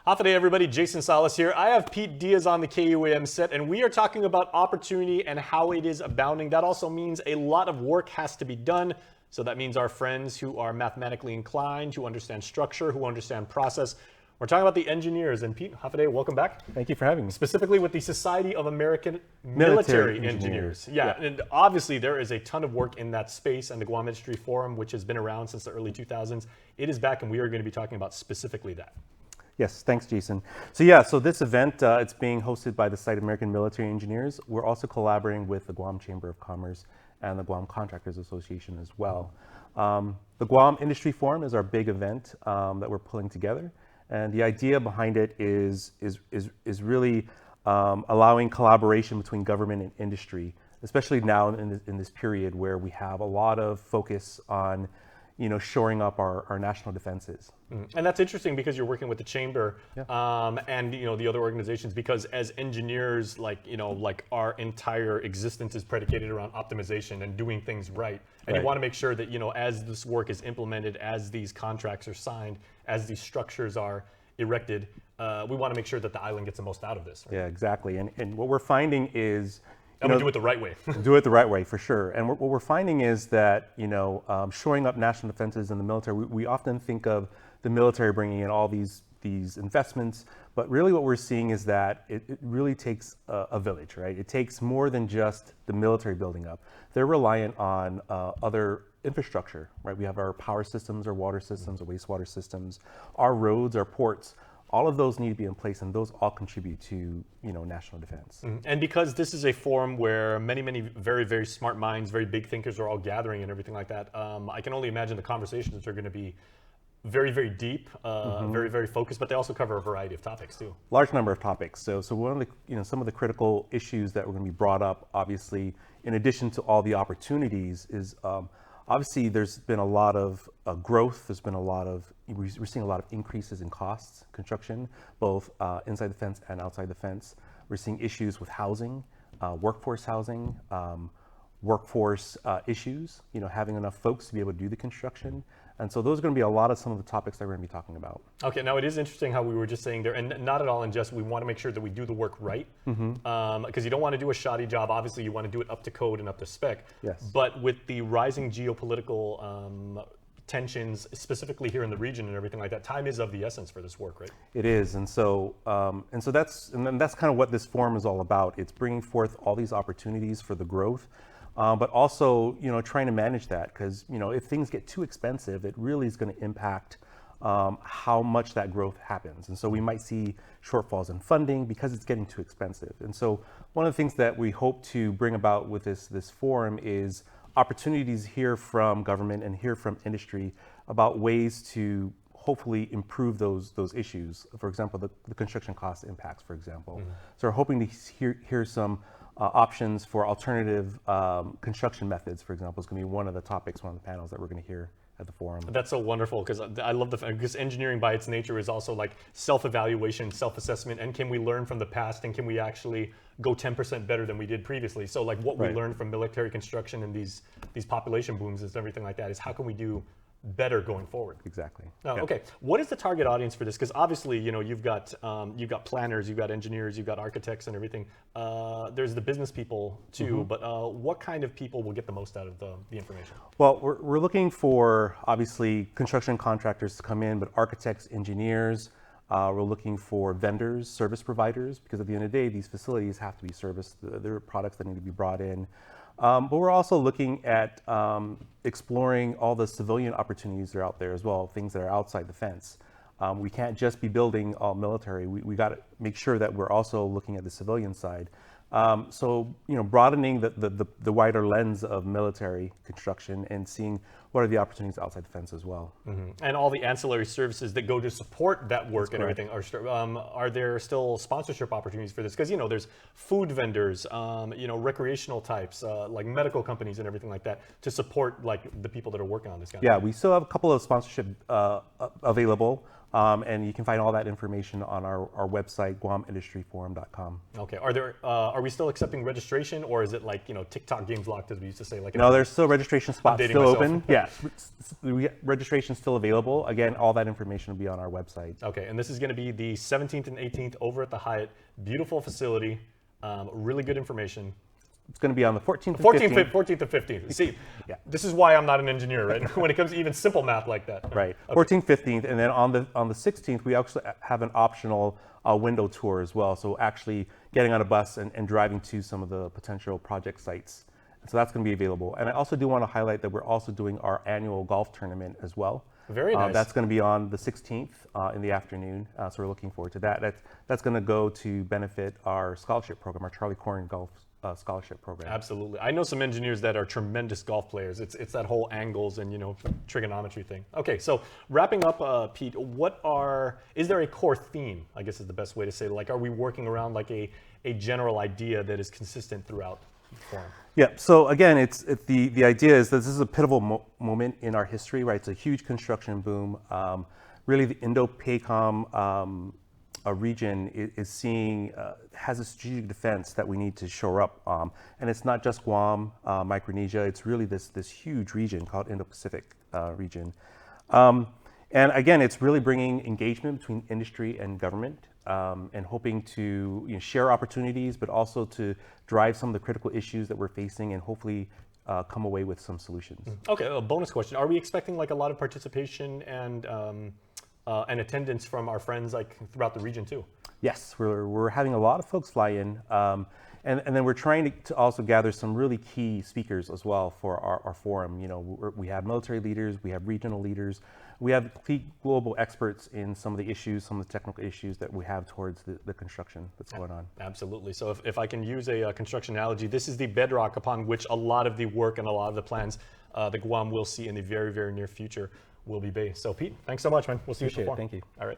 How's today, everybody? Jason Salas here. I have Pete Diaz on the KUAM set, and we are talking about opportunity and how it is abounding. That also means a lot of work has to be done. So that means our friends who are mathematically inclined, who understand structure, who understand process. We're talking about the engineers. And Pete, Hafaday, welcome back. Thank you for having me. Specifically with the Society of American Military Engineers. Yeah, and obviously there is a ton of work in that space, and the Guam Industry Forum, which has been around since the early 2000s, it is back, and we are going to be talking about specifically that. Yes, thanks, Jason. So this event, it's being hosted by the Society of American Military Engineers. We're also collaborating with the Guam Chamber of Commerce and the Guam Contractors Association as well. The Guam Industry Forum is our big event that we're pulling together. And the idea behind it is really allowing collaboration between government and industry, especially now in this period where we have a lot of focus on shoring up our national defenses. And that's interesting because you're working with the chamber and the other organizations, because as engineers, like our entire existence is predicated around optimization and doing things right. And you want to make sure that as this work is implemented, as these contracts are signed, as these structures are erected, we want to make sure that the island gets the most out of this. Right? Yeah, exactly. And what we're finding is we do it the right way. Do it the right way, for sure. And what we're finding is that, shoring up national defenses in the military, we often think of the military bringing in all these investments, but really what we're seeing is that it really takes a village, right? It takes more than just the military building up. They're reliant on other infrastructure, right? We have our power systems, our water systems, our wastewater systems, our roads, our ports. All of those need to be in place, and those all contribute to national defense. And because this is a forum where many very, very smart minds, very big thinkers are all gathering and everything like that, I can only imagine the conversations are going to be very, very deep, very, very focused, but they also cover a variety of topics too. Large number of topics. So one of the some of the critical issues that we're going to be brought up, obviously, in addition to all the opportunities, is obviously there's been a lot of growth. There's been we're seeing a lot of increases in costs, construction, both inside the fence and outside the fence. We're seeing issues with housing, workforce housing, workforce issues, having enough folks to be able to do the construction. And so those are going to be some of the topics that we're going to be talking about. Okay, now it is interesting how we were just saying there, and not at all unjust, we want to make sure that we do the work right, because you don't want to do a shoddy job. Obviously, you want to do it up to code and up to spec. Yes. But with the rising geopolitical tensions, specifically here in the region and everything like that, time is of the essence for this work, right? It is, and so that's kind of what this forum is all about. It's bringing forth all these opportunities for the growth. But also, trying to manage that, because, if things get too expensive, it really is going to impact how much that growth happens. And so we might see shortfalls in funding because it's getting too expensive. And so one of the things that we hope to bring about with this forum is opportunities here from government and here from industry about ways to hopefully improve those issues. For example, the construction cost impacts, for example. So we're hoping to hear some options for alternative construction methods, for example, is going to be one of the topics, one of the panels that we're going to hear at the forum. That's so wonderful, because I love because engineering by its nature is also like self-evaluation, self-assessment, and can we learn from the past, and can we actually go 10% better than we did previously? So like what we learned from military construction and these population booms and everything like that is how can we do better going forward. Exactly. Now, okay, what is the target audience for this? Because obviously, you've got planners, you've got engineers, you've got architects and everything. There's the business people too, but what kind of people will get the most out of the information? Well, we're looking for, obviously, construction contractors to come in, but architects, engineers. We're looking for vendors, service providers, because at the end of the day, these facilities have to be serviced. There are products that need to be brought in. But we're also looking at exploring all the civilian opportunities that are out there as well, things that are outside the fence. We can't just be building all military. We got to make sure that we're also looking at the civilian side. So broadening the wider lens of military construction and seeing what are the opportunities outside the fence as well. And all the ancillary services that go to support that work and everything. Are there still sponsorship opportunities for this? Because there's food vendors, recreational types, like medical companies and everything like that, to support like the people that are working on this kind of thing. We still have a couple of sponsorship available. And you can find all that information on our website, guamindustryforum.com. Okay. Are we still accepting registration, or is it like, TikTok games locked, as we used to say? Like No, there's still registration spots dating still myself. open. Yeah, registration's still available. Again, all that information will be on our website. Okay, and this is going to be the 17th and 18th over at the Hyatt. Beautiful facility, really good information. It's going to be on the 14th and 14th, 15th. 14th and 15th. See, Yeah. this is why I'm not an engineer, right? When it comes to even simple math like that. Right, Okay. 14th, 15th, and then on the 16th, we actually have an optional window tour as well. So actually getting on a bus and driving to some of the potential project sites. So that's going to be available. And I also do want to highlight that we're also doing our annual golf tournament as well. Very nice. That's going to be on the 16th in the afternoon. So we're looking forward to that. That's going to go to benefit our scholarship program, our Charlie Corn Golf Scholarship Program. Absolutely. I know some engineers that are tremendous golf players. It's that whole angles and trigonometry thing. Okay, so wrapping up, Pete, is there a core theme, I guess is the best way to say it? Like, are we working around like a general idea that is consistent throughout the forum? Yeah, so again, the idea is that this is a pivotal moment in our history, right? It's a huge construction boom. Really, the Indo-PACOM region is seeing, has a strategic defense that we need to shore up. And it's not just Guam, Micronesia, it's really this huge region called Indo-Pacific region. And again, it's really bringing engagement between industry and government, and hoping to share opportunities, but also to drive some of the critical issues that we're facing and hopefully come away with some solutions. Okay, a bonus question. Are we expecting like a lot of participation and attendance from our friends like throughout the region too? Yes, we're having a lot of folks fly in. And then we're trying to also gather some really key speakers as well for our forum. We have military leaders, we have regional leaders, we have key global experts in some of the issues, some of the technical issues that we have towards the construction that's going on. Absolutely. So if I can use a construction analogy, this is the bedrock upon which a lot of the work and a lot of the plans that Guam will see in the very, very near future will be based. So Pete, thanks so much, man. We'll see you at the forum. Thank you. All right.